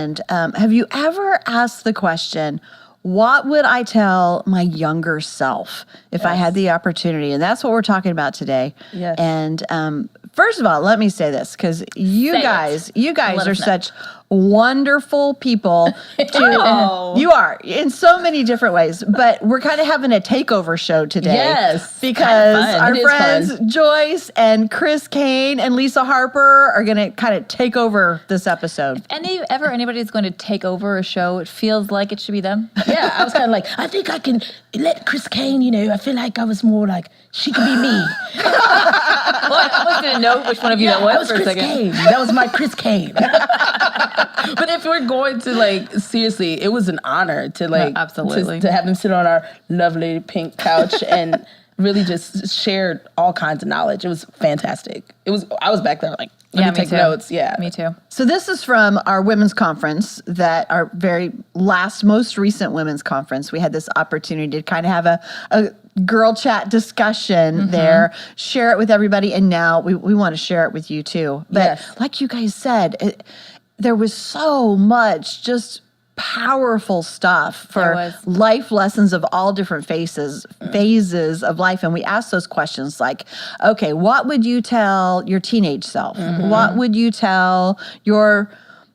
And have you ever asked the question, what would I tell my younger self if I had the opportunity? And that's what we're talking about today. Yes. And first of all, let me say this, because you guys are such wonderful people. You are in so many different ways, but we're kind of having a takeover show today. Yes. Because our friends Joyce and Chris Kane and Lisa Harper are going to kind of take over this episode. If anybody's going to take over a show, it feels like it should be them. Yeah, I was kind of like, I think I can let Chris Kane, I feel like I was more like, she could be me. Well, I almost didn't know which one of you that was for a second. Kane. That was my Chris Kane. But if we're going to seriously, it was an honor to absolutely to have them sit on our lovely pink couch and really just share all kinds of knowledge. It was fantastic. I was back there let me take notes. Yeah. Me too. So this is from our women's conference, our very most recent women's conference. We had this opportunity to kind of have a girl chat discussion there, share it with everybody. And now we want to share it with you too. But like you guys said, there was so much just powerful stuff for life lessons of all different phases of life. And we asked those questions like, okay, what would you tell your teenage self? What would you tell your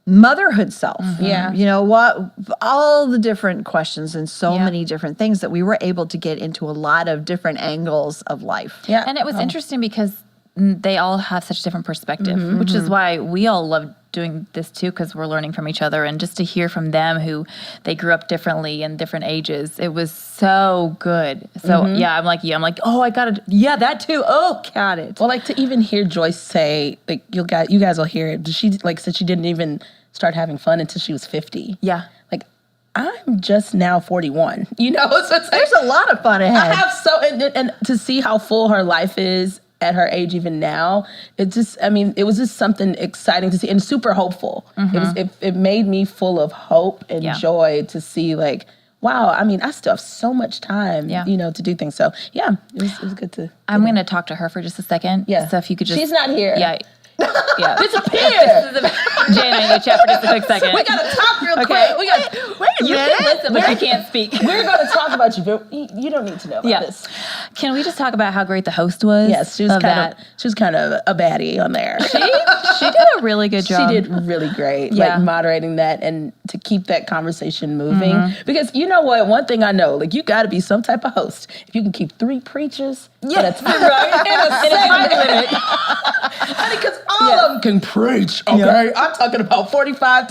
motherhood self? What, all the different questions and so many different things that we were able to get into a lot of different angles of life. Yeah. And it was interesting because they all have such different perspective, which is why we all love doing this too, because we're learning from each other, and just to hear from them who they grew up differently in different ages. It was so good. So I'm like, oh, I got it. Yeah, that too. Oh, got it. Well, to even hear Joyce say, you guys will hear it. She said she didn't even start having fun until she was 50. Yeah. I'm just now 41, so it's there's a lot of fun ahead. I have and to see how full her life is at her age even now, it was just something exciting to see and super hopeful. It made me full of hope and joy to see wow, I still have so much time, to do things. So it was good to. I'm going to talk to her for just a second. Yeah. So if you could just. She's not here. Yeah. Yeah. Disappear! Jay and I need to chat for just a quick second. We gotta talk real quick. Wait a minute. You can listen, but you can't speak. We're gonna talk about you, but you don't need to know about this. Can we just talk about how great the host was? Yes, she was kind of a baddie on there. She did a really good job. She did really great, moderating that and to keep that conversation moving. Because you know what? One thing I know, you got to be some type of host. If you can keep 3 preachers in a time limit. Because all of them can preach, okay? Yeah. I'm talking about 45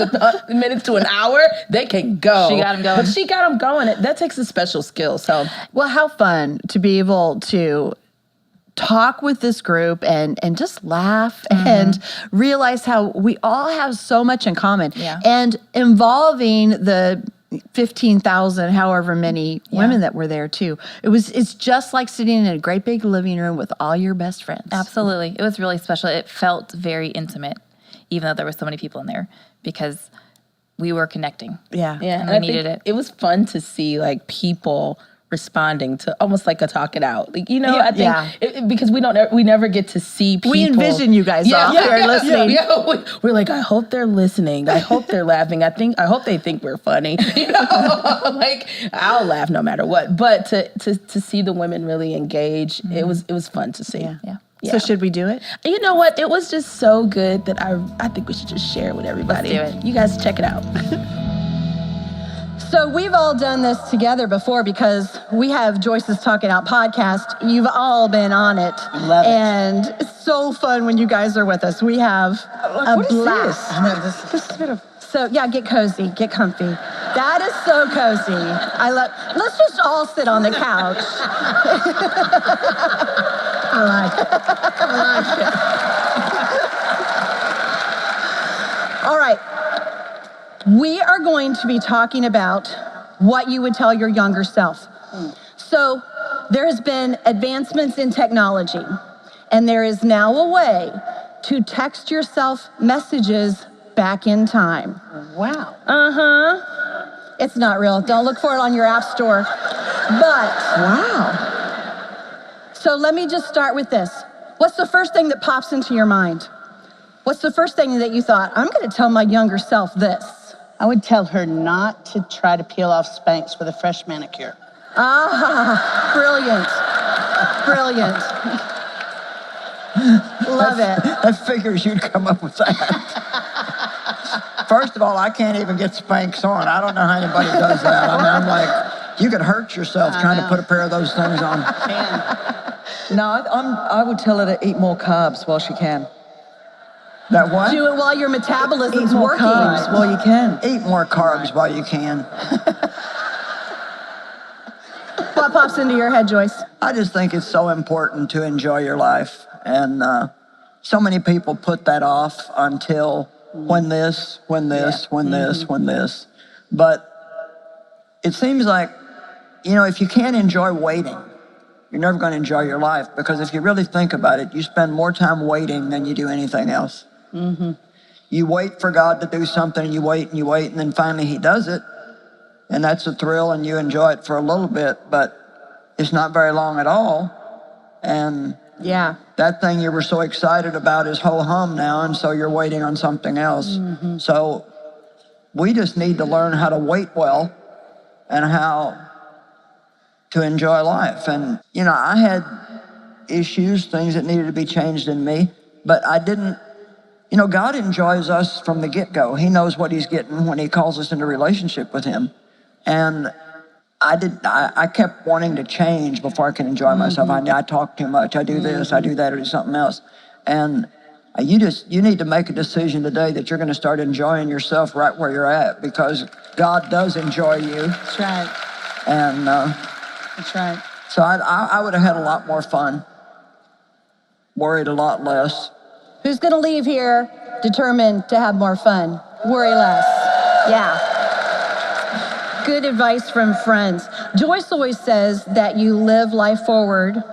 minutes to an hour. They can go. She got them going. But she got them going. That takes a special skill. So, well, how fun to be able to talk with this group and just laugh and realize how we all have so much in common. Yeah. And involving the 15,000, however many women that were there too. It's just like sitting in a great big living room with all your best friends. Absolutely. It was really special. It felt very intimate, even though there were so many people in there, because we were connecting. Yeah. And we needed it. It was fun to see people responding to almost like a talk it out. I think because we never get to see people. We envision you guys all there listening. Yeah. We're like, I hope they're listening. I hope they're laughing. I hope they think we're funny. I'll laugh no matter what. But to see the women really engage, it was fun to see. Yeah. So should we do it? You know what? It was just so good that I think we should just share it with everybody. Let's do it. You guys check it out. So we've all done this together before because we have Joyce's Talking Out podcast. You've all been on it. Love it. And it's so fun when you guys are with us. We have a blast. This is a bit of... So get cozy, get comfy. That is so cozy. Let's just all sit on the couch. I like it. All right. We are going to be talking about what you would tell your younger self. So there has been advancements in technology, and there is now a way to text yourself messages back in time. Wow. It's not real. Don't look for it on your app store. But wow. So let me just start with this. What's the first thing that pops into your mind? What's the first thing that you thought, I'm going to tell my younger self this? I would tell her not to try to peel off Spanx with a fresh manicure. Ah, brilliant. Brilliant. Love it. I figures you'd come up with that. First of all, I can't even get Spanx on. I don't know how anybody does that. I mean, I'm like, you could hurt yourself trying to put a pair of those things on. No, I would tell her to eat more carbs while she can. That what? Do it while your metabolism's Eat more working. carbs while you can. Eat more carbs while you can. What pops into your head, Joyce? I just think it's so important to enjoy your life. And so many people put that off until when this. But it seems like, if you can't enjoy waiting, you're never going to enjoy your life. Because if you really think about it, you spend more time waiting than you do anything else. You wait for God to do something, and you wait, and then finally he does it. And that's a thrill, and you enjoy it for a little bit, but it's not very long at all. And that thing you were so excited about is ho-hum now, and so you're waiting on something else. So we just need to learn how to wait well and how to enjoy life. And, I had issues, things that needed to be changed in me, but I didn't. God enjoys us from the get-go. He knows what he's getting when he calls us into relationship with him. And I kept wanting to change before I could enjoy myself. I talk too much. I do this, I do that, or do something else. And you need to make a decision today that you're going to start enjoying yourself right where you're at, because God does enjoy you. That's right. And That's right. so I would have had a lot more fun, worried a lot less. Who's going to leave here determined to have more fun? Worry less. Yeah. Good advice from friends. Joyce always says that you live life forward,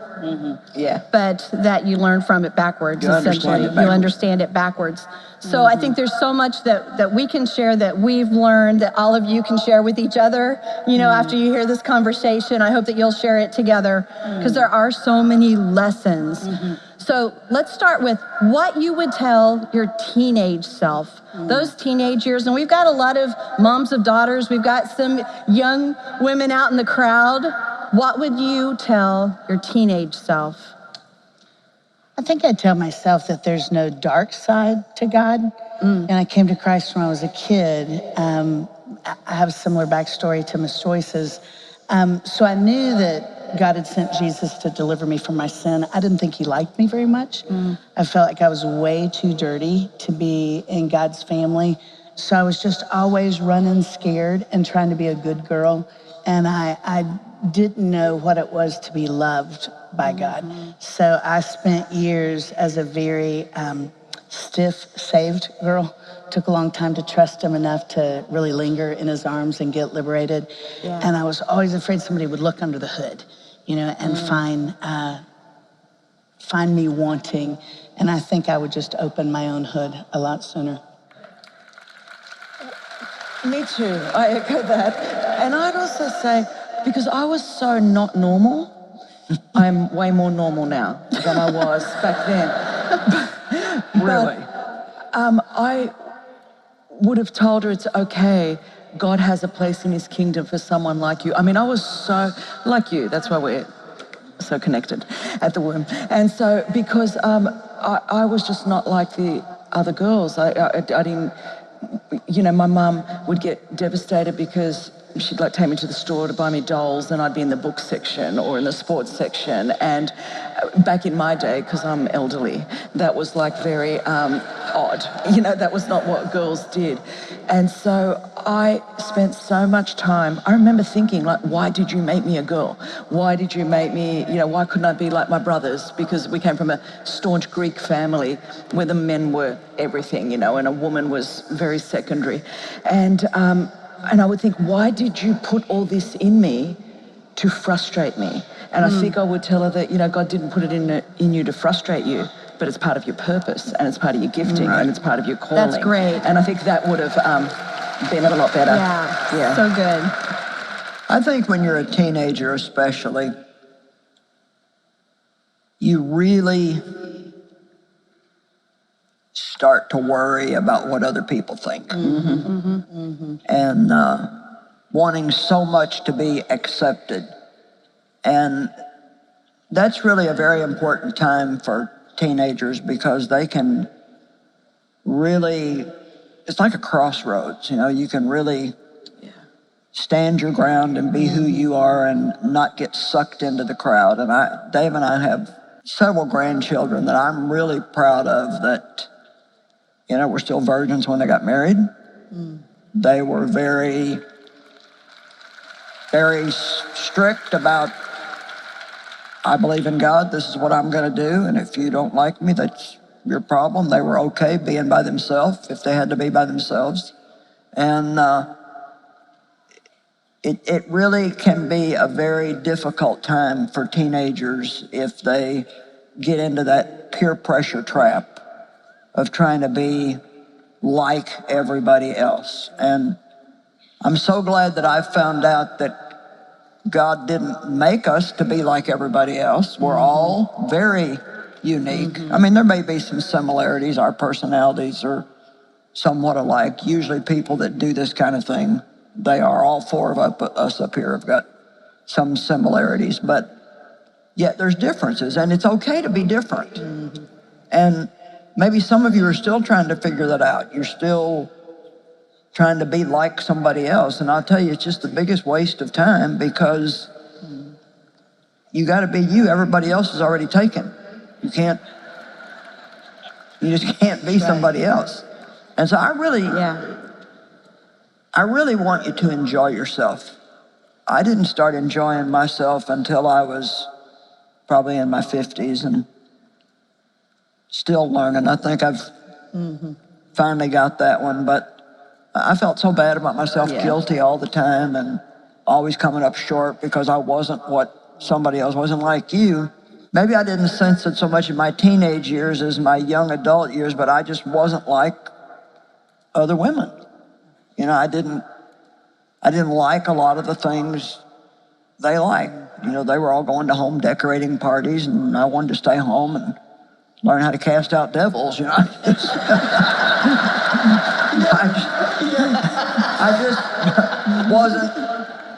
but that you learn from it backwards, essentially. You understand it backwards. So I think there's so much that we can share, that we've learned, that all of you can share with each other. After you hear this conversation, I hope that you'll share it together, because there are so many lessons. So let's start with what you would tell your teenage self, those teenage years. And we've got a lot of moms of daughters. We've got some young women out in the crowd. What would you tell your teenage self? I think I'd tell myself that there's no dark side to God. And I came to Christ when I was a kid. I have a similar backstory to Miss Joyce's. So I knew that God had sent Jesus to deliver me from my sin. I didn't think he liked me very much. I felt like I was way too dirty to be in God's family. So I was just always running scared and trying to be a good girl. And I didn't know what it was to be loved by God. So I spent years as a very stiff, saved girl. Took a long time to trust him enough to really linger in his arms and get liberated. And I was always afraid somebody would look under the hood, and find me wanting. And I think I would just open my own hood a lot sooner. Me too. I echo that. And I'd also say, because I was so not normal, I'm way more normal now than I was back then. Really? I would have told her it's okay. God has a place in his kingdom for someone like you. I mean, I was so like you. That's why we're so connected at the womb. And so because I was just not like the other girls. I didn't, my mum would get devastated because she'd take me to the store to buy me dolls, and I'd be in the book section or in the sports section. And back in my day, because I'm elderly, that was very odd. That was not what girls did. And so I spent so much time, I remember thinking, why did you make me a girl? Why did you make me, why couldn't I be like my brothers? Because we came from a staunch Greek family where the men were everything, and a woman was very secondary. And I would think, why did you put all this in me to frustrate me? And I think I would tell her that, God didn't put it in you to frustrate you, but it's part of your purpose, and it's part of your gifting, and it's part of your calling. That's great. And I think that would have been a lot better. Yeah, so good. I think when you're a teenager especially, you really start to worry about what other people think. and wanting so much to be accepted. And that's really a very important time for teenagers because they can really, it's like a crossroads, you know, you can really stand your ground and be who you are and not get sucked into the crowd. And Dave and I have several grandchildren that I'm really proud of that, you know, were still virgins when they got married. They were very, very strict about, I believe in God, this is what I'm going to do, and if you don't like me, that's your problem. They were okay being by themselves if they had to be by themselves. And it really can be a very difficult time for teenagers if they get into that peer pressure trap of trying to be like everybody else. And I'm so glad that I found out that God didn't make us to be like everybody else. We're all very unique. I mean, there may be some similarities. Our personalities are somewhat alike. Usually people that do this kind of thing, they are, all four of us up here have got some similarities, but yet there's differences, and it's okay to be different. And maybe some of you are still trying to figure that out. You're still trying to be like somebody else. And I'll tell you, it's just the biggest waste of time because you got to be you. Everybody else is already taken. You just can't be somebody else. And so I really want you to enjoy yourself. I didn't start enjoying myself until I was probably in my 50s and still learning. I think I've finally got that one, but I felt so bad about myself, guilty all the time and always coming up short because I wasn't what somebody else wasn't like you. Maybe I didn't sense it so much in my teenage years as my young adult years, but I just wasn't like other women. You know, I didn't like a lot of the things they liked. You know, they were all going to home decorating parties, and I wanted to stay home and learn how to cast out devils, you know. I just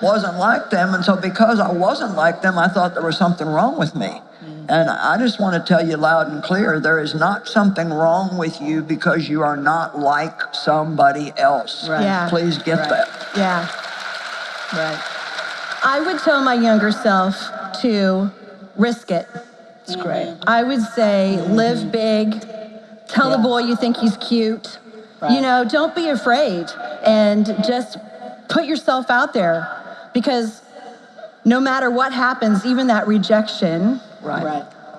wasn't like them, and so because I wasn't like them, I thought there was something wrong with me. And I just want to tell you loud and clear, there is not something wrong with you because you are not like somebody else. Right. Yeah. Please get that. Yeah. Right. I would tell my younger self to risk it. It's great. I would say live big, tell the boy you think he's cute. Right. You know, don't be afraid and just put yourself out there because no matter what happens, even that rejection,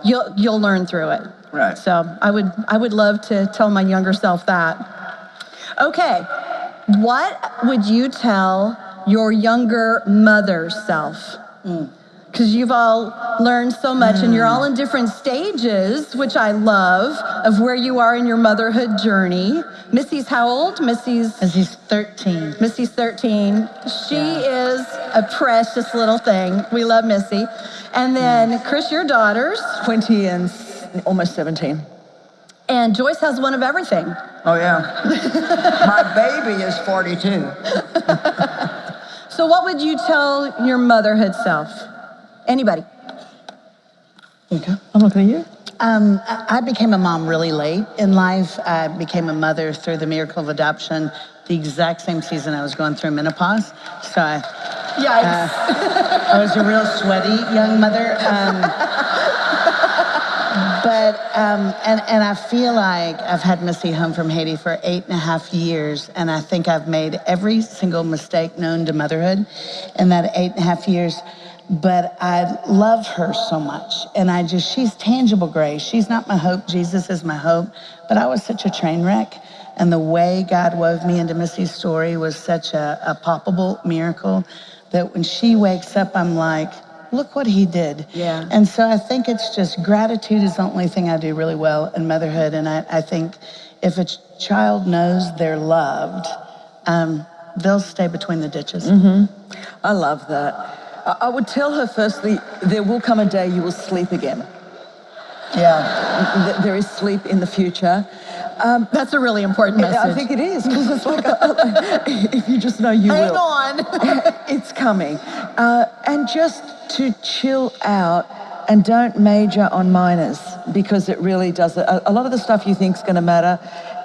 you'll learn through it. Right. So I would love to tell my younger self that. Okay, what would you tell your younger mother self? Because you've all learned so much and you're all in different stages, which I love, of where you are in your motherhood journey. Missy's how old? Missy's 13. Missy's 13. She is a precious little thing. We love Missy. And then Chris, your daughters. 20 and almost 17. And Joyce has one of everything. Oh, yeah. My baby is 42. So what would you tell your motherhood self? Anybody? Okay, I'm looking at you. I became a mom really late in life. I became a mother through the miracle of adoption, the exact same season I was going through menopause. So I was a real sweaty young mother. And I feel like I've had Missy home from Haiti for 8.5 years, and I think I've made every single mistake known to motherhood in that 8.5 years. But I love her so much, and she's tangible grace. She's not my hope, Jesus is my hope, but I was such a train wreck, and the way God wove me into Missy's story was such a palpable miracle that when she wakes up, I'm like, look what he did. Yeah. And so I think it's just gratitude is the only thing I do really well in motherhood, and I think if a child knows they're loved, they'll stay between the ditches. I love that. I would tell her firstly, there will come a day you will sleep again. Yeah. There is sleep in the future. That's a really important message. I think it is, because it's like, if you just know you Hang will. on. It's coming. And just to chill out and don't major on minors, because it really does. A lot of the stuff you think is going to matter,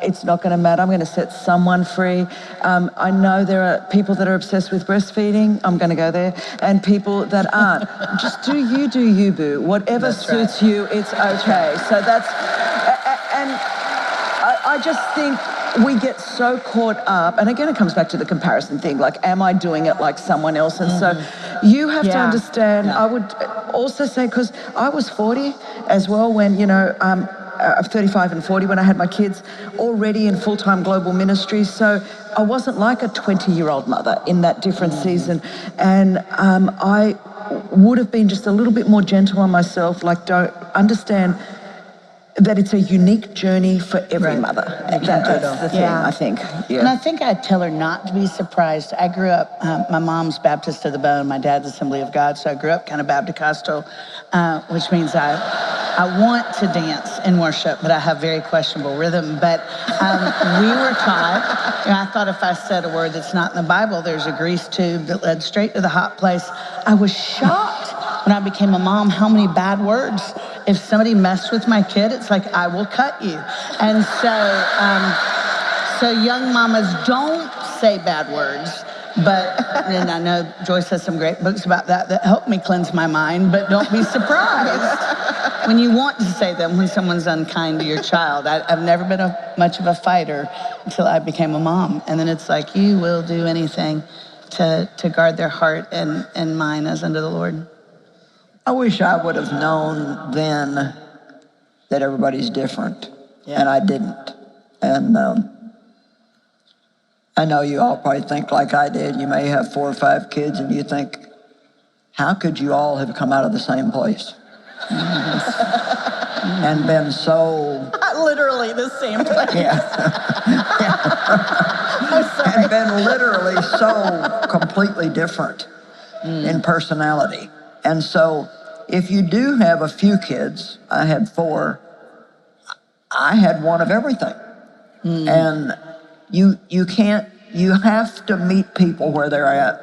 it's not going to matter. I'm going to set someone free. I know there are people that are obsessed with breastfeeding. I'm going to go there. And people that aren't. Just do you, boo. Whatever suits you, it's okay. So that's, and I just think we get so caught up, and again, it comes back to the comparison thing, like, am I doing it like someone else? And so you have to understand, I would also say, because I was 40 as well when, you know, 35 and 40 when I had my kids, already in full-time global ministry. So I wasn't like a 20-year-old mother in that different season. And I would have been just a little bit more gentle on myself, like, don't understand that it's a unique journey for every mother. That's the thing, I think. Yeah. And I think I'd tell her not to be surprised. I grew up, my mom's Baptist to the bone, my dad's Assembly of God, so I grew up kind of Baptist-costal, which means I want to dance in worship, but I have very questionable rhythm. But we were taught, I thought if I said a word that's not in the Bible, there's a grease tube that led straight to the hot place. I was shocked when I became a mom how many bad words. If somebody messed with my kid, it's like, I will cut you. And so young mamas, don't say bad words. But, and I know Joyce has some great books about that help me cleanse my mind, but don't be surprised when you want to say them when someone's unkind to your child. I've never been much of a fighter until I became a mom. And then it's like, you will do anything to guard their heart and mind as unto the Lord. I wish I would have known then that everybody's different, and I didn't. And I know you all probably think like I did. You may have 4 or 5 kids, and you think, how could you all have come out of the same place? And been so... Literally the same place. I'm sorry. And been literally so completely different in personality. And so if you do have a few kids, I had 4, I had one of everything. And you can't, you have to meet people where they're at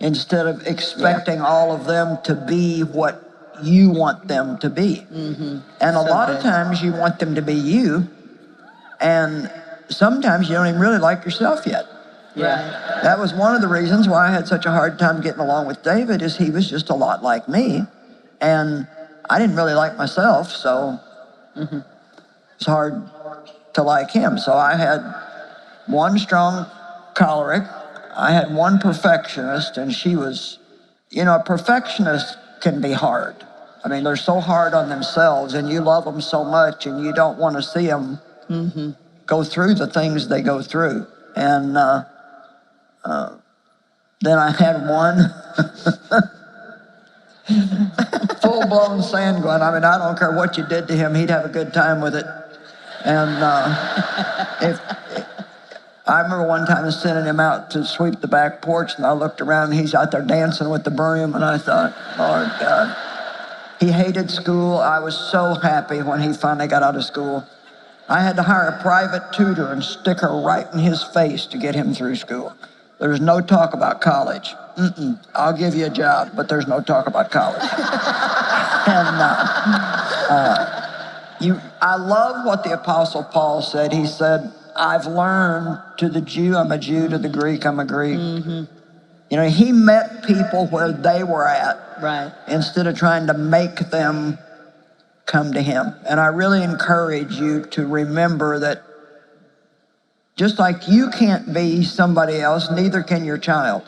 instead of expecting all of them to be what you want them to be. And a lot of times you want them to be you, and sometimes you don't even really like yourself yet. That was one of the reasons why I had such a hard time getting along with David, is he was just a lot like me, and I didn't really like myself, so it's hard to like him. So I had one strong choleric, I had one perfectionist, and she was, you know, a perfectionist can be hard. I mean, they're so hard on themselves, and you love them so much, and you don't want to see them go through the things they go through. And then I had one full-blown sanguine. I mean, I don't care what you did to him, he'd have a good time with it. And I remember one time sending him out to sweep the back porch, and I looked around, and he's out there dancing with the broom, and I thought, Lord God. He hated school. I was so happy when he finally got out of school. I had to hire a private tutor and stick her right in his face to get him through school. There's no talk about college. I'll give you a job, but there's no talk about college. And I love what the Apostle Paul said. He said, I've learned, to the Jew, I'm a Jew, to the Greek, I'm a Greek. You know, he met people where they were at, instead of trying to make them come to him. And I really encourage you to remember that just like you can't be somebody else, neither can your child.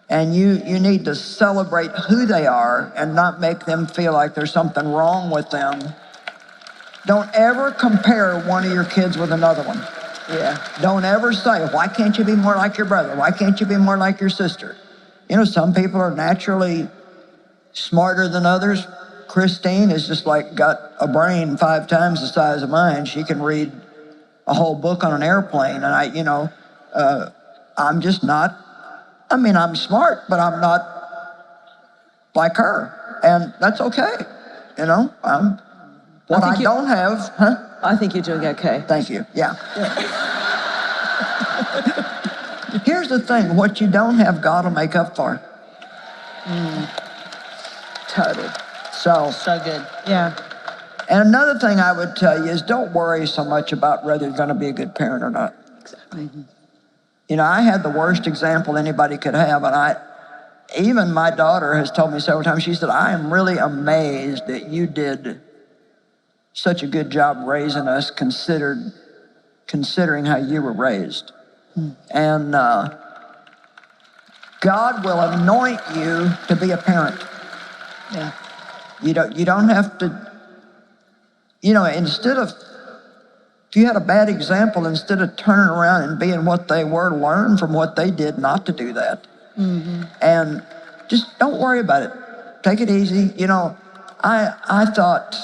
And you need to celebrate who they are and not make them feel like there's something wrong with them. Don't ever compare one of your kids with another one. Don't ever say, why can't you be more like your brother? Why can't you be more like your sister? You know, some people are naturally smarter than others. Christine has just like got a brain 5 times the size of mine. She can read a whole book on an airplane. And I'm just not, I mean, I'm smart, but I'm not like her. And that's okay. You know, what I don't have, I think you're doing okay. Thank you. Yeah. Here's the thing. What you don't have, God will make up for. Totally. So good. Yeah. And another thing I would tell you is don't worry so much about whether you're going to be a good parent or not. Exactly. You know, I had the worst example anybody could have, and even my daughter has told me several times, she said, I am really amazed that you did such a good job raising us considering how you were raised. And God will anoint you to be a parent. Yeah. You don't have to, instead of, if you had a bad example, instead of turning around and being what they were, learn from what they did not to do that. And just don't worry about it. Take it easy. I thought,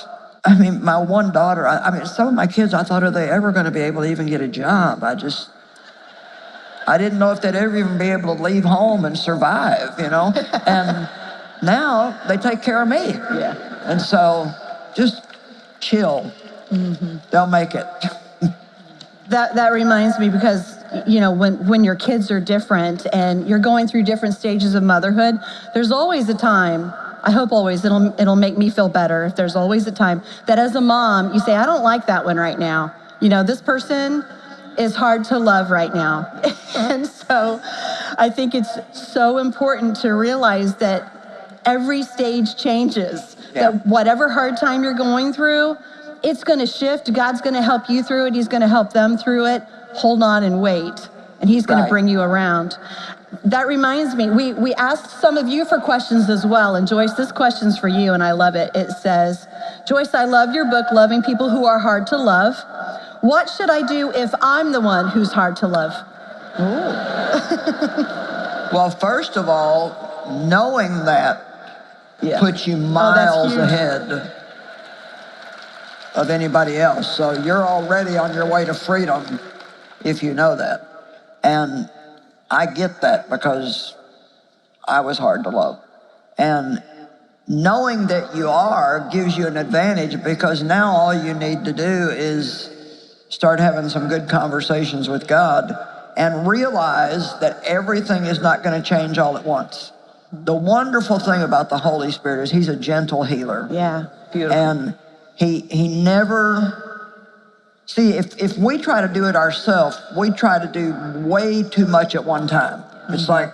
my one daughter, some of my kids, I thought, are they ever going to be able to even get a job? I didn't know if they'd ever even be able to leave home and survive, And now they take care of me. Yeah. And so just chill. They'll make it. That reminds me because, when your kids are different and you're going through different stages of motherhood, there's always a time, I hope always, it'll make me feel better if there's always a time that as a mom, you say, I don't like that one right now. This person is hard to love right now. And so I think it's so important to realize that every stage changes, that whatever hard time you're going through, it's going to shift. God's going to help you through it. He's going to help them through it. Hold on and wait. And he's going to bring you around. That reminds me, we asked some of you for questions as well. And Joyce, this question's for you, and I love it. It says, Joyce, I love your book, Loving People Who Are Hard to Love. What should I do if I'm the one who's hard to love? Well, first of all, knowing that puts you miles ahead of anybody else. So you're already on your way to freedom if you know that. And I get that because I was hard to love. And knowing that you are gives you an advantage because now all you need to do is start having some good conversations with God and realize that everything is not going to change all at once. The wonderful thing about the Holy Spirit is he's a gentle healer. Yeah. Beautiful. And he never, see, if we try to do it ourselves, we try to do way too much at one time. It's like,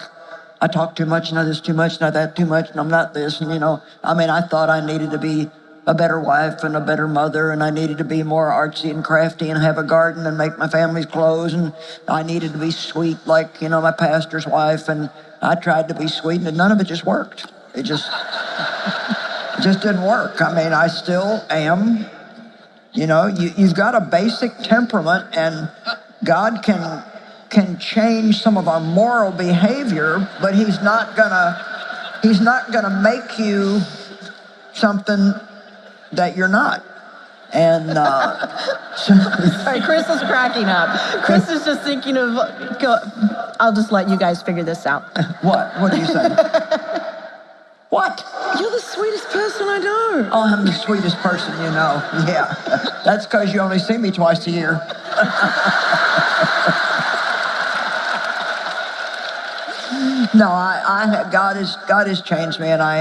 I talk too much, now this too much, now that too much, and I'm not this, and I thought I needed to be a better wife and a better mother, and I needed to be more artsy and crafty and have a garden and make my family's clothes, and I needed to be sweet like, my pastor's wife, and I tried to be sweet, and none of it just worked. It just didn't work. I still am, you've got a basic temperament, and God can change some of our moral behavior, but he's not gonna make you something that you're not. And Sorry, Chris is cracking up. Chris is just thinking of, I'll just let you guys figure this out. What are you saying? What? You're the sweetest person I know. Oh, I'm the sweetest person you know. Yeah, that's because you only see me twice a year. No, God has changed me, and I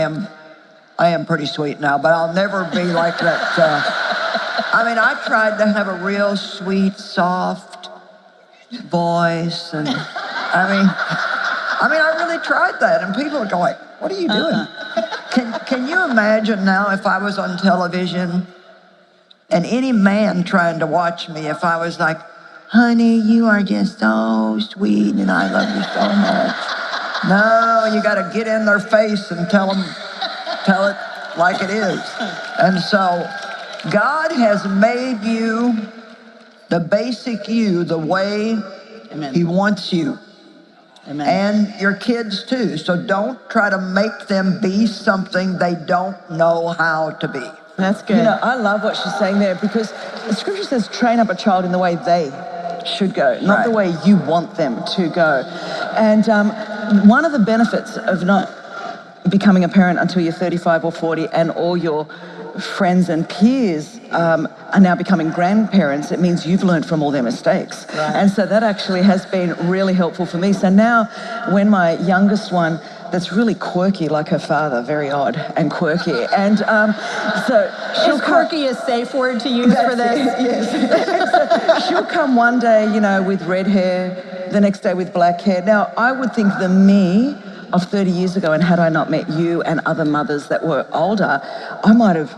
am pretty sweet now, but I'll never be like that. I tried to have a real sweet, soft voice, and I really tried that, and people would go like, "What are you doing?" Can you imagine now if I was on television, and any man trying to watch me, if I was like, "Honey, you are just so sweet, and I love you so much." No, you got to get in their face and tell it like it is. And so God has made you, the basic you, the way he wants you. Amen. And your kids too. So don't try to make them be something they don't know how to be. That's good. I love what she's saying there because the scripture says train up a child in the way they should go, not the way you want them to go. And one of the benefits of not becoming a parent until you're 35 or 40 and all your friends and peers are now becoming grandparents, it means you've learned from all their mistakes. Right. And so that actually has been really helpful for me. So now when my youngest one, that's really quirky like her father, very odd and quirky. And so she'll Is quirky a safe word to use for this? Yes. So she'll come one day, with red hair, the next day with black hair. Now, I would think the me of 30 years ago, and had I not met you and other mothers that were older, I might have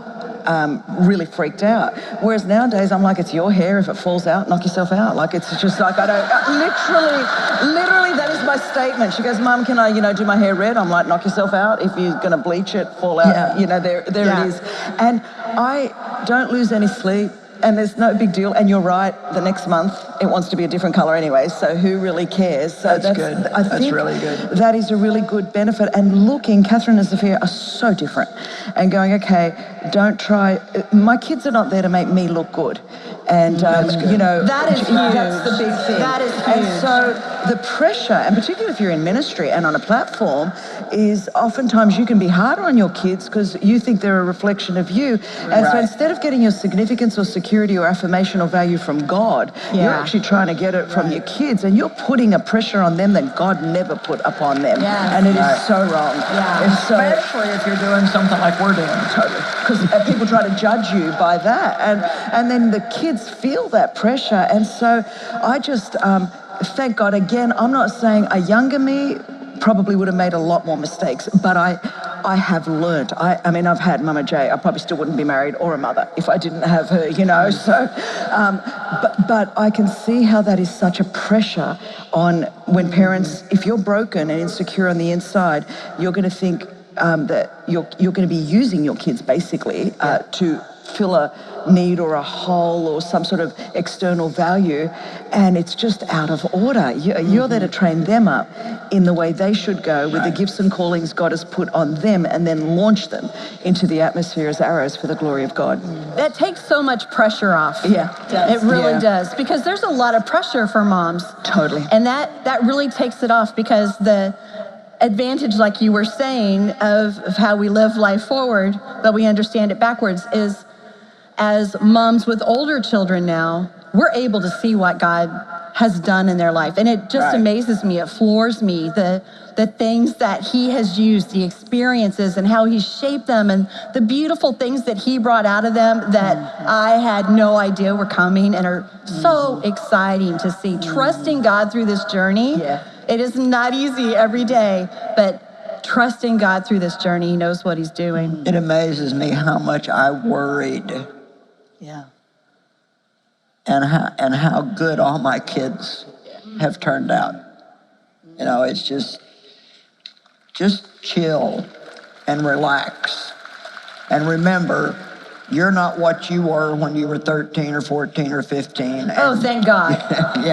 really freaked out. Whereas nowadays, I'm like, it's your hair. If it falls out, knock yourself out. Like, it's just like, I don't, literally, that is my statement. She goes, Mum, can I, do my hair red? I'm like, knock yourself out. If you're going to bleach it, fall out, there it is. And I don't lose any sleep. And there's no big deal. And you're right, the next month it wants to be a different color anyway, so who really cares? So That's good. That's really good. That is a really good benefit. And looking, Catherine and Sophia are so different. And going, okay, don't try, my kids are not there to make me look good. And, that is huge. That's the big thing. That is huge. And so the pressure, and particularly if you're in ministry and on a platform, is oftentimes you can be harder on your kids because you think they're a reflection of you. And so instead of getting your significance or security or affirmation or value from God, you're actually trying to get it from your kids, and you're putting a pressure on them that God never put upon them. And it is so wrong. Especially if you're doing something like we're doing. Totally. Because people try to judge you by that. And then the kids feel that pressure. And so I just thank God. Again, I'm not saying a younger me probably would have made a lot more mistakes, but I have learned. I mean, I've had Mama J. I probably still wouldn't be married or a mother if I didn't have her, So, but I can see how that is such a pressure on when parents, if you're broken and insecure on the inside, you're going to think that you're going to be using your kids basically to fill a need or a hole or some sort of external value, and it's just out of order. You're there to train them up in the way they should go with the gifts and callings God has put on them, and then launch them into the atmosphere as arrows for the glory of God. That takes so much pressure off. It really does, because there's a lot of pressure for moms. Totally. And that really takes it off, because the advantage, like you were saying, of how we live life forward, but we understand it backwards, is as moms with older children now, we're able to see what God has done in their life. And it just amazes me, it floors me, the things that he has used, the experiences and how he shaped them, and the beautiful things that he brought out of them that I had no idea were coming, and are so exciting to see. Trusting God through this journey, it is not easy every day, but trusting God through this journey, he knows what he's doing. It amazes me how much I worried. And how good all my kids have turned out. It's just chill and relax. And remember, you're not what you were when you were 13 or 14 or 15. Oh, thank God. And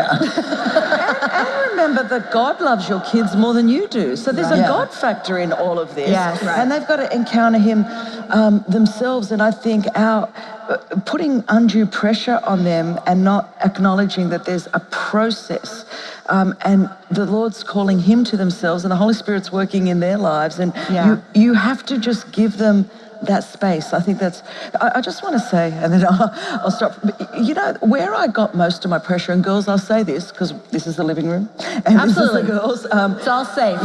remember that God loves your kids more than you do. So there's a God factor in all of this. And they've got to encounter him themselves. And I think putting undue pressure on them and not acknowledging that there's a process, and the Lord's calling him to themselves, and the Holy Spirit's working in their lives, and you have to just give them that space. I think I just want to say, and then I'll stop. Where I got most of my pressure, and girls, I'll say this because this is the living room, and Absolutely. this is the girls. It's all safe.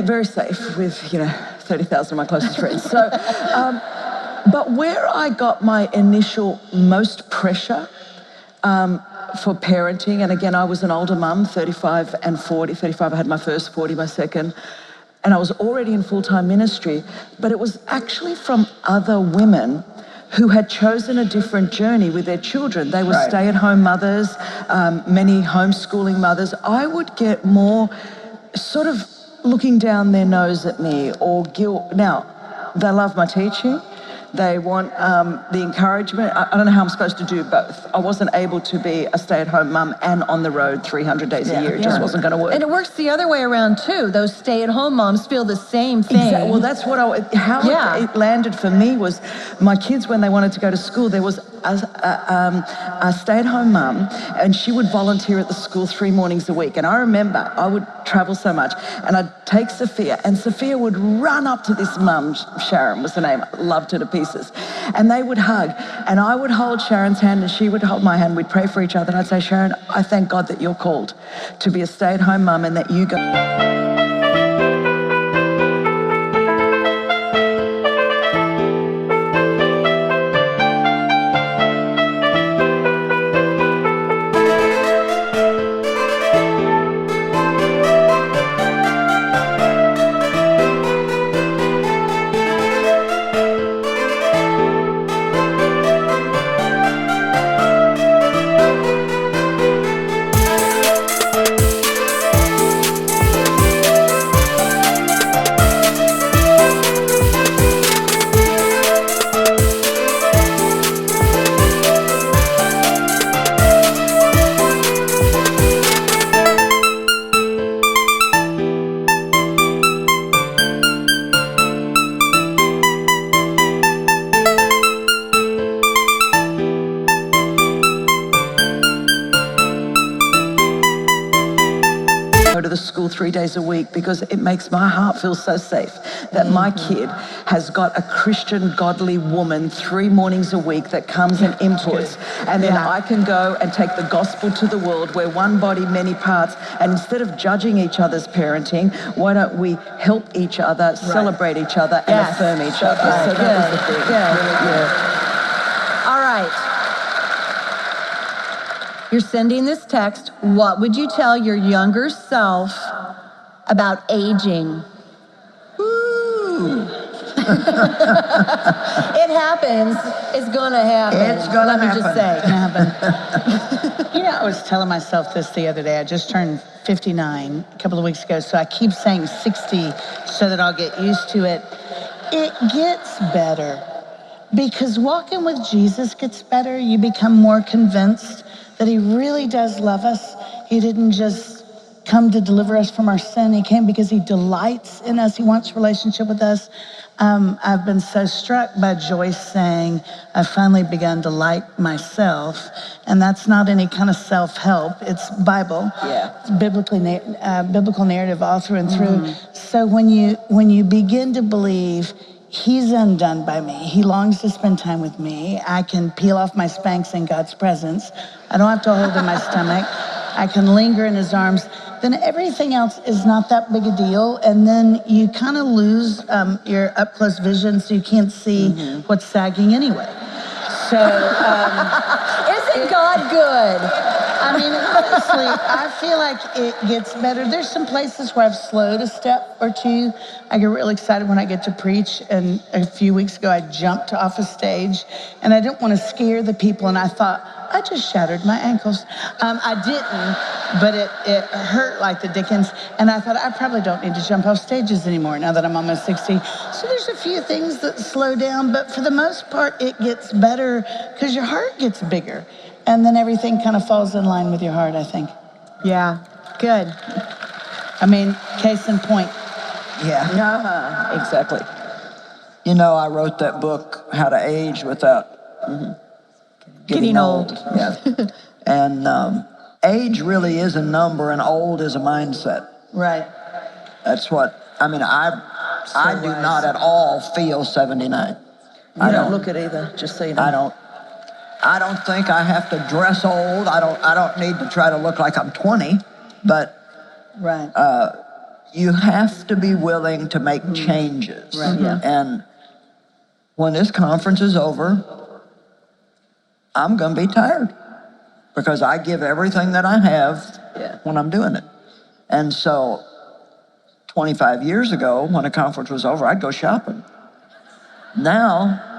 Very safe with 30,000 of my closest friends. So, but where I got my initial most pressure for parenting, and again, I was an older mum, 35 and 40. 35, I had my first, 40, my second. And I was already in full-time ministry, but it was actually from other women who had chosen a different journey with their children. They were stay-at-home mothers, many homeschooling mothers. I would get more sort of looking down their nose at me, or guilt. Now, they love my teaching. They want the encouragement. I don't know how I'm supposed to do both. I wasn't able to be a stay-at-home mum and on the road 300 days a year. It just wasn't going to work. And it works the other way around too. Those stay-at-home moms feel the same thing. Exactly. Well, that's what it landed for me was my kids, when they wanted to go to school, there was a stay-at-home mum, and she would volunteer at the school 3 mornings a week. And I remember I would travel so much, and I'd take Sophia, and Sophia would run up to this mum, Sharon was her name, loved her to pieces. pieces. And they would hug. And I would hold Sharon's hand and she would hold my hand. We'd pray for each other. And I'd say, Sharon, I thank God that you're called to be a stay-at-home mum and that you go. Go to the school 3 days a week because it makes my heart feel so safe that my kid has got a Christian, godly woman 3 mornings a week that comes and inputs. And then I can go and take the gospel to the world. We're one body, many parts. And instead of judging each other's parenting, why don't we help each other, celebrate each other, and affirm each other? So that was the thing. All right. You're sending this text. What would you tell your younger self about aging? It happens. It's gonna happen. It's gonna Let me just say. You know, I was telling myself this the other day. I just turned 59 a couple of weeks ago, so I keep saying 60 so that I'll get used to it. It gets better because walking with Jesus gets better. You become more convinced that he really does love us. He didn't just come to deliver us from our sin. He came because he delights in us. He wants a relationship with us. I've been so struck by Joyce saying, I've finally begun to like myself. And that's not any kind of self-help. It's Bible. It's biblical narrative all through and through. So when you begin to believe he's undone by me, he longs to spend time with me, I can peel off my Spanx in God's presence. I don't have to hold in my stomach. I can linger in his arms. Then everything else is not that big a deal. And then you kind of lose your up-close vision, so you can't see what's sagging anyway. So, Isn't God good? I mean, honestly, I feel like it gets better. There's some places where I've slowed a step or two. I get really excited when I get to preach. And a few weeks ago, I jumped off a stage, and I didn't want to scare the people. And I thought, I just shattered my ankles. I didn't, but it hurt like the dickens. And I thought, I probably don't need to jump off stages anymore now that I'm almost 60. So there's a few things that slow down, but for the most part, it gets better because your heart gets bigger. And then everything kind of falls in line with your heart, I think. Yeah, good. I mean, case in point. Yeah. Exactly. You know, I wrote that book, How to Age Without Getting Old. Yeah. And age really is a number and old is a mindset. Right. That's what, I mean, I do not at all feel 79. I don't look it either, just so you know. I don't think I have to dress old. I don't need to try to look like I'm 20, but Right. you have to be willing to make changes. Right. Yeah. And when this conference is over, I'm going to be tired because I give everything that I have when I'm doing it. And so 25 years ago, when a conference was over, I'd go shopping. Now,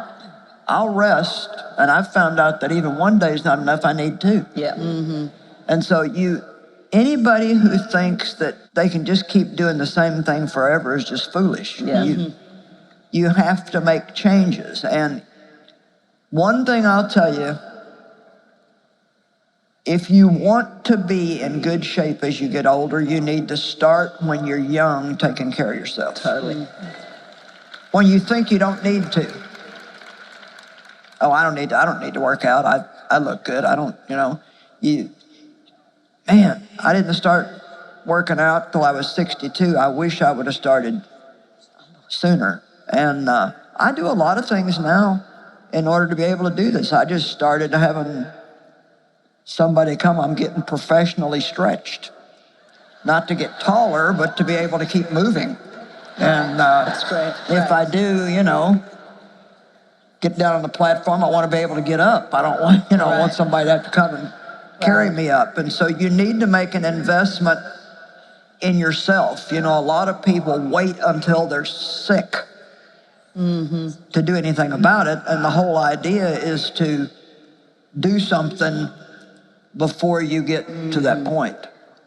I'll rest, and I've found out that even one day is not enough. I need two. And so anybody who thinks that they can just keep doing the same thing forever is just foolish. You have to make changes. And one thing I'll tell you, if you want to be in good shape as you get older, you need to start when you're young taking care of yourself. Totally. When you think you don't need to. Oh, I don't need to work out. I look good. I don't, man, I didn't start working out till I was 62. I wish I would have started sooner. And I do a lot of things now in order to be able to do this. I just started having somebody come, I'm getting professionally stretched. Not to get taller, but to be able to keep moving. And That's great. if I do, get down on the platform, I want to be able to get up. I don't want, want somebody to have to come and carry me up. And so you need to make an investment in yourself. A lot of people wait until they're sick to do anything about it. And the whole idea is to do something before you get to that point.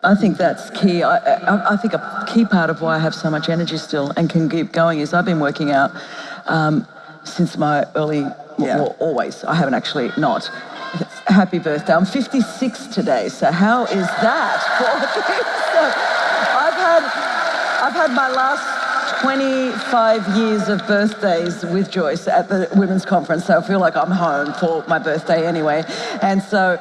I think that's key. I think a key part of why I have so much energy still and can keep going is I've been working out since my early, well, always. I haven't actually not. Happy birthday. I'm 56 today, so how is that? So I've had my last 25 years of birthdays with Joyce at the women's conference, so I feel like I'm home for my birthday anyway. And so,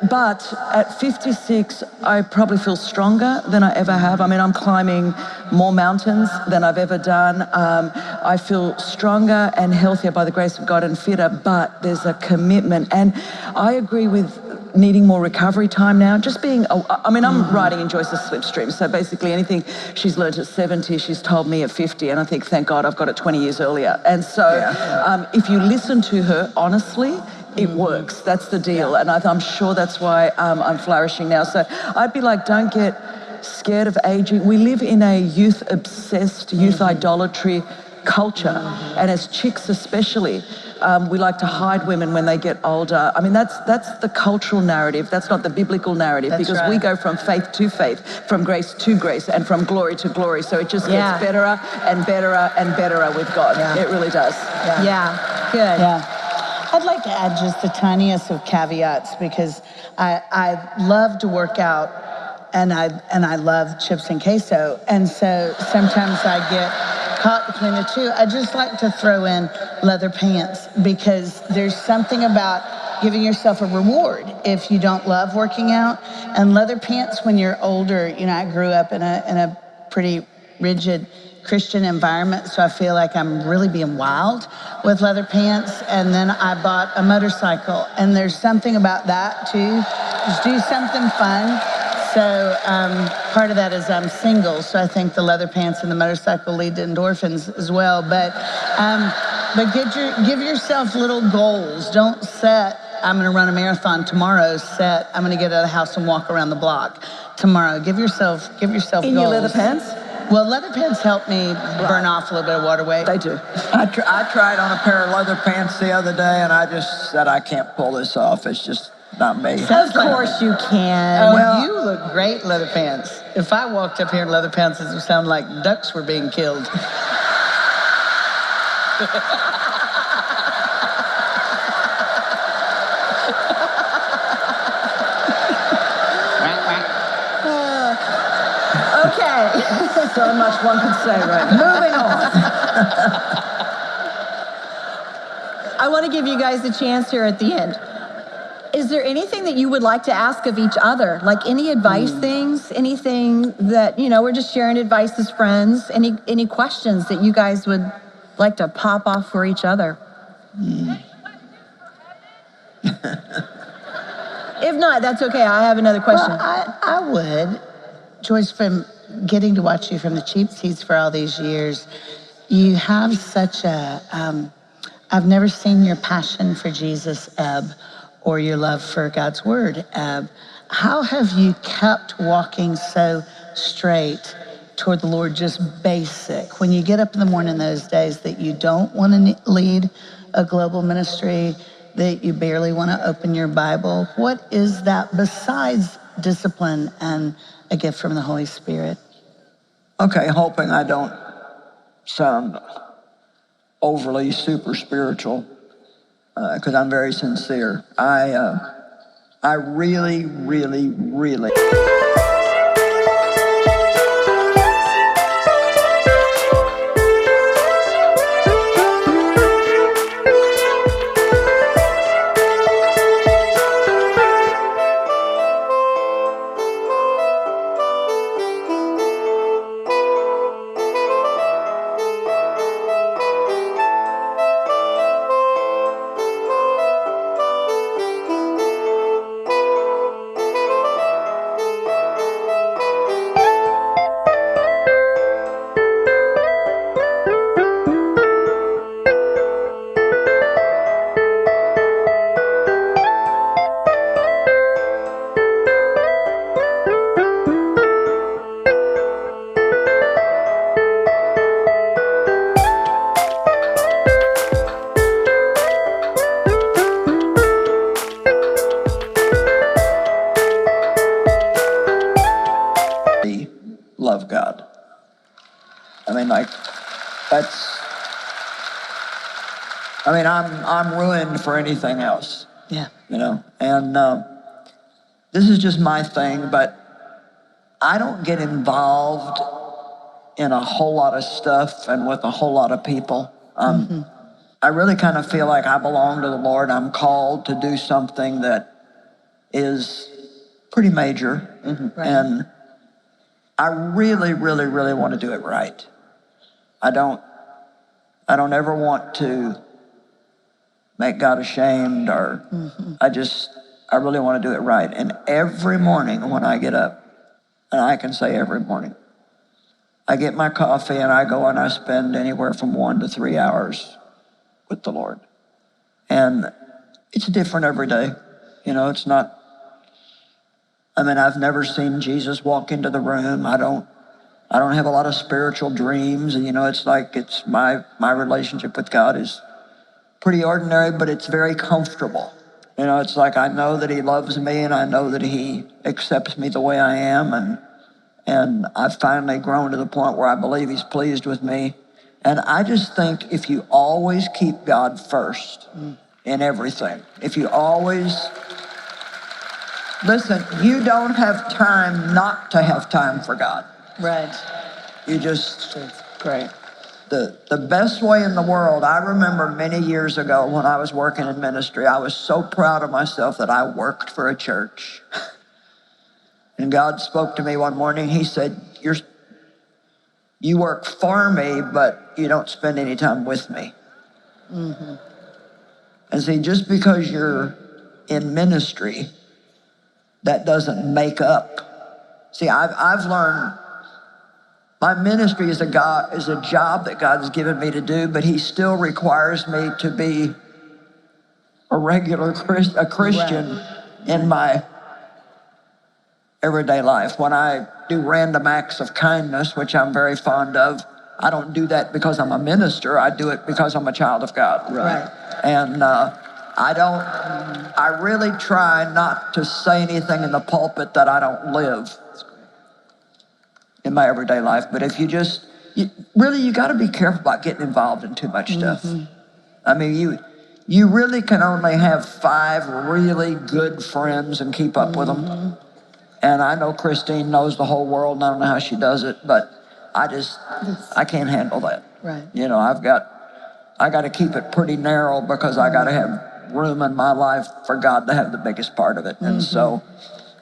but at 56, I probably feel stronger than I ever have. I mean, I'm climbing more mountains than I've ever done. I feel stronger and healthier by the grace of God and fitter, but there's a commitment. And I agree with needing more recovery time now. Just being, I'm riding in Joyce's slipstream. So basically anything she's learned at 70, she's told me at 50. And I think, thank God, I've got it 20 years earlier. And so if you listen to her honestly, it works. That's the deal. And I'm sure that's why I'm flourishing now. So I'd be like, don't get scared of aging. We live in a youth-obsessed, youth idolatry culture. And as chicks especially, we like to hide women when they get older. I mean, that's the cultural narrative. That's not the biblical narrative. That's because we go from faith to faith, from grace to grace, and from glory to glory. So it just gets better and better and better with God. Yeah. It really does. Yeah. Good. Yeah. I'd like to add just the tiniest of caveats because I love to work out and I love chips and queso. And so sometimes I get caught between the two. I just like to throw in leather pants because there's something about giving yourself a reward if you don't love working out. And leather pants when you're older, I grew up in a pretty rigid Christian environment, so I feel like I'm really being wild with leather pants. And then I bought a motorcycle, and there's something about that too. Just do something fun. So part of that is I'm single, so I think the leather pants and the motorcycle lead to endorphins as well. But give yourself little goals. Don't set, I'm going to run a marathon tomorrow. Set, I'm going to get out of the house and walk around the block tomorrow. Give yourself goals. In your leather pants? Well, leather pants help me burn off a little bit of water weight. They do. I tried on a pair of leather pants the other day, and I just said, I can't pull this off. It's just not me. Of course you can. Oh, well, you look great in leather pants. If I walked up here in leather pants, it would sound like ducks were being killed. Okay. So much one could say right now. Moving on. I want to give you guys a chance here at the end. Is there anything that you would like to ask of each other? Like any advice things, anything that, we're just sharing advice as friends, any questions that you guys would like to pop off for each other? If not, that's okay. I have another question. Well, I would. Joyce, from getting to watch you from the cheap seats for all these years, you have such I've never seen your passion for Jesus ebb or your love for God's word ebb. How have you kept walking so straight toward the Lord, just basic? When you get up in the morning those days that you don't want to lead a global ministry, that you barely want to open your Bible, what is that besides discipline and a gift from the Holy Spirit? Okay, hoping I don't sound overly super spiritual, because I'm very sincere. I really, really, really love God. I mean, like, I'm ruined for anything else. Yeah. You know, and this is just my thing, but I don't get involved in a whole lot of stuff and with a whole lot of people. I really kind of feel like I belong to the Lord. I'm called to do something that is pretty major, Right. and I really, really, really want to do it right. I don't ever want to make God ashamed, or I really want to do it right. And every morning when I get up, and I can say every morning, I get my coffee and I go and I spend anywhere from 1 to 3 hours with the Lord. And it's different every day. You know, it's not, I've never seen Jesus walk into the room. I don't have a lot of spiritual dreams. And, you know, it's like, it's my relationship with God is pretty ordinary, but it's very comfortable. You know, it's like I know that he loves me and I know that he accepts me the way I am. And I've finally grown to the point where I believe he's pleased with me. And I just think if you always keep God first in everything, if you always, listen, you don't have time not to have time for God. Right. You just, Great. the best way in the world, I remember many years ago when I was working in ministry, I was so proud of myself that I worked for a church. And God spoke to me one morning. He said, you work for me, but you don't spend any time with me. And see, just because you're in ministry, that doesn't make up. See, I've learned my ministry is a job that God has given me to do, but he still requires me to be a regular Christian in my everyday life. When I do random acts of kindness, which I'm very fond of, I don't do that because I'm a minister. I do it because I'm a child of God. Right. And I really try not to say anything in the pulpit that I don't live in my everyday life. But if you got to be careful about getting involved in too much stuff. I mean, you really can only have 5 really good friends and keep up with them. And I know Christine knows the whole world, and I don't know how she does it, but I can't handle that. Right. You know, I got to keep it pretty narrow because I got to have room in my life for God to have the biggest part of it. And so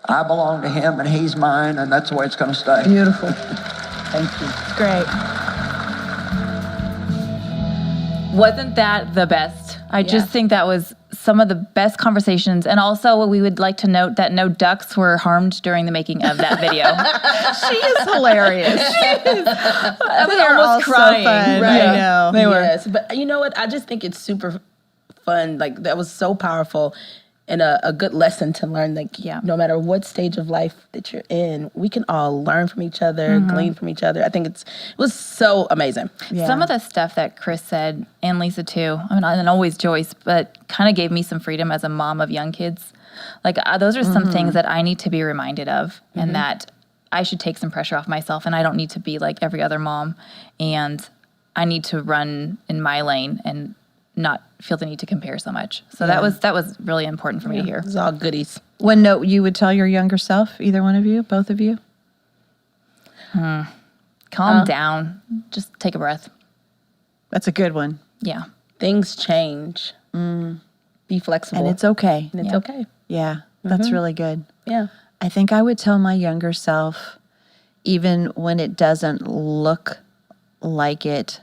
I belong to him and he's mine, and that's the way it's going to stay. Beautiful. Thank you. Great. Wasn't that the best? I just think that was some of the best conversations. And also we would like to note that no ducks were harmed during the making of that video. She is hilarious. I was They're almost all so crying. fun. Right. I know. They were. Yes, but you know what? I just think it's super fun. Like, that was so powerful and a good lesson to learn. Like, no matter what stage of life that you're in, we can all learn from each other, glean from each other. I think it was so amazing. Yeah. Some of the stuff that Chris said, and Lisa too, and always Joyce, but kind of gave me some freedom as a mom of young kids. Like, those are some things that I need to be reminded of, and that I should take some pressure off myself, and I don't need to be like every other mom, and I need to run in my lane and not feel the need to compare so much. So that was really important for me to hear. It's all goodies. One note you would tell your younger self, either one of you, both of you? Calm down. Just take a breath. That's a good one. Yeah. Things change. Be flexible. And it's okay. And it's okay. Yeah, that's really good. Yeah. I think I would tell my younger self, even when it doesn't look like it's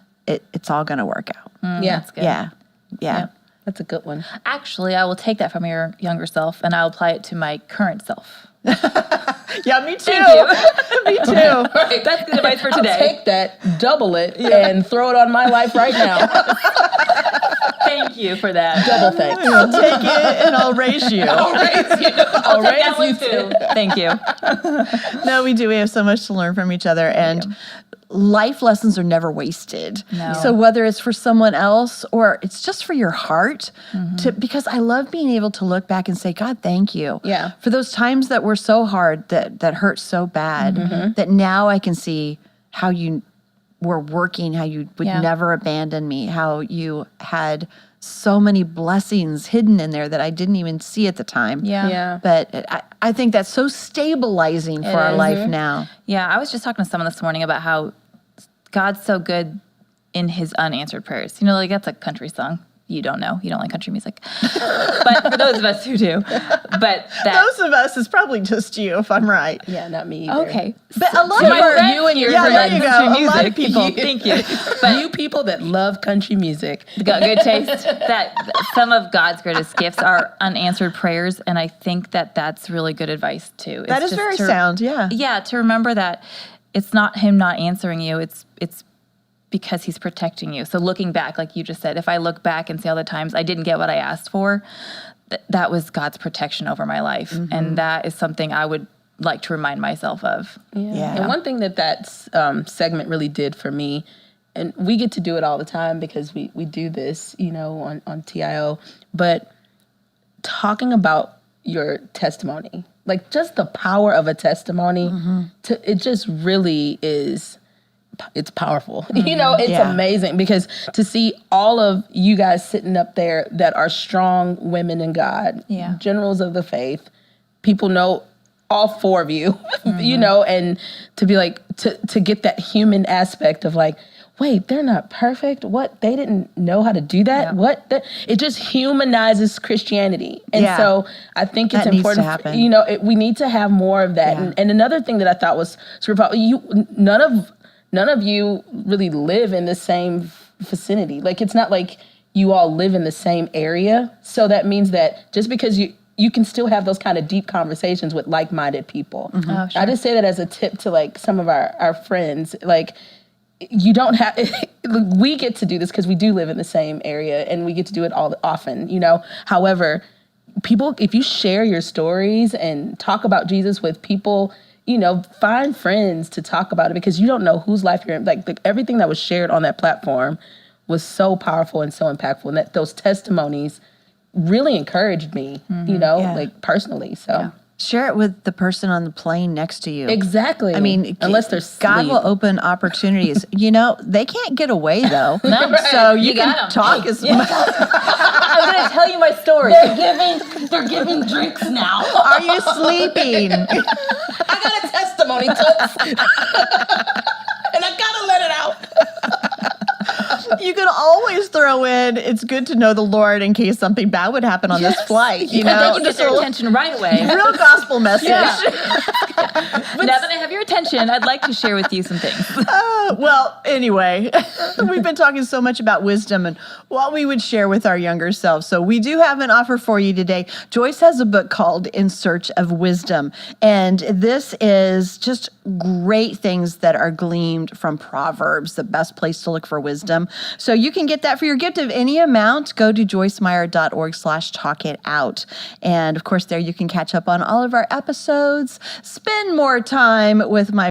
all going to work out. Yeah. That's good. Yeah. That's a good one. Actually, I will take that from your younger self and I'll apply it to my current self. Yeah, me too. Thank you. Me too. Right, that's good advice for today. I'll take that, double it, and throw it on my life right now. Thank you for that. Double thanks. I'll take it and I'll raise you. I'll raise you. I'll take that one too. Thank you. No, we do. We have so much to learn from each other. And life lessons are never wasted. No. So whether it's for someone else or it's just for your heart, because I love being able to look back and say, God, thank you. Yeah. For those times that were so hard, that hurt so bad, that now I can see how you were working, how you would never abandon me, how you had so many blessings hidden in there that I didn't even see at the time. Yeah. But I think that's so stabilizing for our life now. Yeah, I was just talking to someone this morning about how God's so good in his unanswered prayers. You know, like that's a country song. You don't know. You don't like country music. But for those of us who do. But Those of us is probably just you, if I'm right. Yeah, not me either. okay. But a lot So of our, you and your yeah, there you friends, go. country A lot of music. people. Thank you. But You people that love country music. got good taste. That some of God's greatest gifts are unanswered prayers, and I think that that's really good advice too. That is very sound, yeah. Yeah, to remember that it's not him not answering you. It's because he's protecting you. So looking back, like you just said, if I look back and see all the times I didn't get what I asked for, that was God's protection over my life, and that is something I would like to remind myself of. Yeah. And one thing that segment really did for me, and we get to do it all the time because we do this, you know, on TIO, but talking about your testimony, like just the power of a testimony, it just really is, it's powerful. You know, it's amazing because to see all of you guys sitting up there that are strong women in God, generals of the faith, people know all four of you, you know, and to be like, to get that human aspect of like, wait, they're not perfect. What? They didn't know how to do that? What? It just humanizes Christianity. And so I think it's That needs to important, happen. you know, we need to have more of that. And another thing that I thought was super powerful, none of you really live in the same vicinity. Like, it's not like you all live in the same area. So that means that just because you can still have those kind of deep conversations with like-minded people. Oh, sure. I just say that as a tip to like some of our friends. Like, you don't have, we get to do this because we do live in the same area and we get to do it all often, you know. However, people, if you share your stories and talk about Jesus with people, you know, find friends to talk about it because you don't know whose life you're in. Like everything that was shared on that platform was so powerful and so impactful, and that those testimonies really encouraged me, you know, like personally. So Share it with the person on the plane next to you. exactly. I mean, unless there's God will open opportunities. You know, they can't get away though. No, So you got can 'em. talk as much. I'm going to tell you my story. they're giving drinks now. Are you sleeping? I got a testimony, Toots. And I gotta let it out. You can always throw in, it's good to know the Lord in case something bad would happen on this flight. You know, Then you get just their a little attention right away. real gospel message. But now that I have your attention, I'd like to share with you some things. Well, anyway, we've been talking so much about wisdom and what we would share with our younger selves. So we do have an offer for you today. Joyce has a book called In Search of Wisdom. And this is just great things that are gleaned from Proverbs, the best place to look for wisdom. So you can get that for your gift of any amount. Go to joycemeyer.org/talkitout. And of course, there you can catch up on all of our episodes, spend more time with my